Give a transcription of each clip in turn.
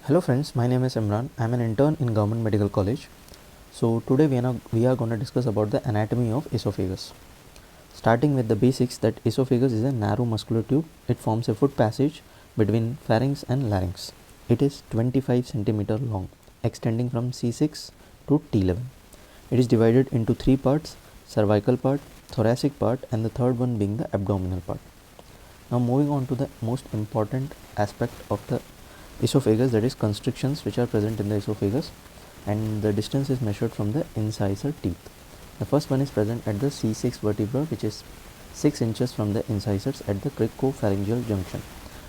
Hello friends, my name is Imran. I am an intern in Government Medical College. So today we are going to discuss about the anatomy of esophagus. Starting with the basics, that esophagus is a narrow muscular tube. It forms a foot passage between pharynx and larynx. It is 25 centimeter long, extending from C6 to T11. It is divided into three parts: cervical part, thoracic part, and the third one being the abdominal part. Now moving on to the most important aspect of the esophagus, that is constrictions which are present in the esophagus, and the distance is measured from the incisor teeth. The first one is present at the C6 vertebra, which is 6 inches from the incisors at the cricopharyngeal junction.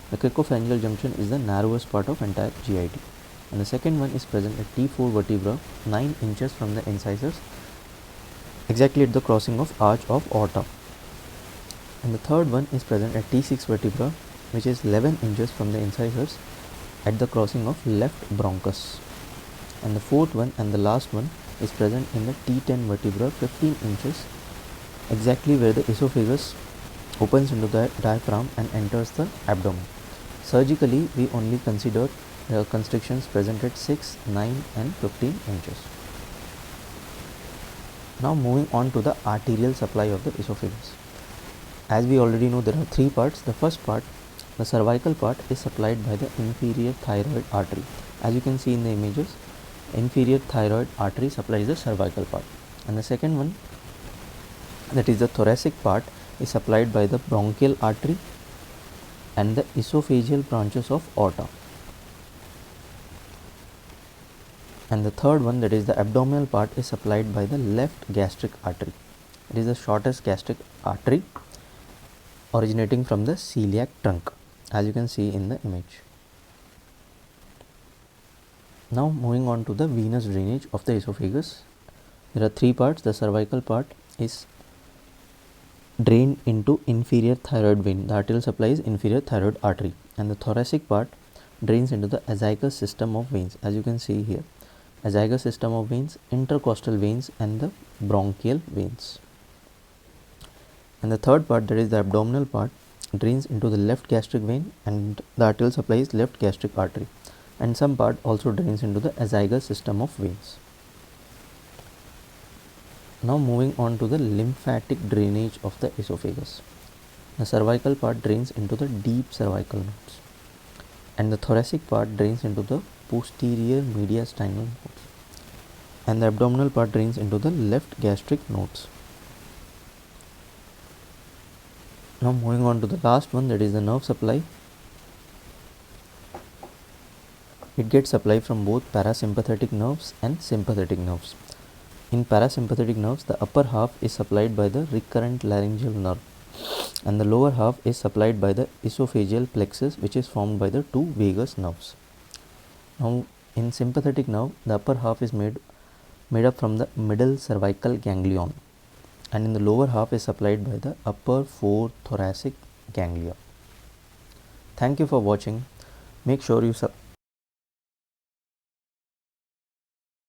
The cricopharyngeal junction is the narrowest part of entire GIT. And the second one is present at T4 vertebra, 9 inches from the incisors, exactly at the crossing of arch of aorta. And the third one is present at T6 vertebra, which is 11 inches from the incisors at the crossing of left bronchus. And the fourth one and the last one is present in the T10 vertebra, 15 inches, exactly where the esophagus opens into the diaphragm and enters the abdomen. Surgically, we only consider the constrictions present at 6, 9 and 15 inches. Now moving on to the arterial supply of the esophagus. As we already know, there are three parts. The first part, the cervical part, is supplied by the inferior thyroid artery. As you can see in the images, inferior thyroid artery supplies the cervical part. And the second one, that is the thoracic part, is supplied by the bronchial artery and the esophageal branches of aorta. And the third one, that is the abdominal part, is supplied by the left gastric artery. It is the shortest gastric artery originating from the celiac trunk, as you can see in the image. Now moving on to the venous drainage of the esophagus. There are three parts. The cervical part is drained into inferior thyroid vein. The arterial supply is inferior thyroid artery. And the thoracic part drains into the azygous system of veins, as you can see here. Azygous system of veins, intercostal veins and the bronchial veins. And the third part, that is the abdominal part, drains into the left gastric vein, and the arterial supply is left gastric artery, and some part also drains into the azygous system of veins. Now moving on to the lymphatic drainage of the esophagus. The cervical part drains into the deep cervical nodes, and the thoracic part drains into the posterior mediastinal nodes, and the abdominal part drains into the left gastric nodes. Now moving on to the last one, that is the nerve supply. It gets supply from both parasympathetic nerves and sympathetic nerves. In parasympathetic nerves, the upper half is supplied by the recurrent laryngeal nerve, and the lower half is supplied by the esophageal plexus, which is formed by the two vagus nerves. Now in sympathetic nerve, the upper half is made up from the middle cervical ganglion, and in the lower half is supplied by the upper four thoracic ganglia. Thank you for watching. Make sure you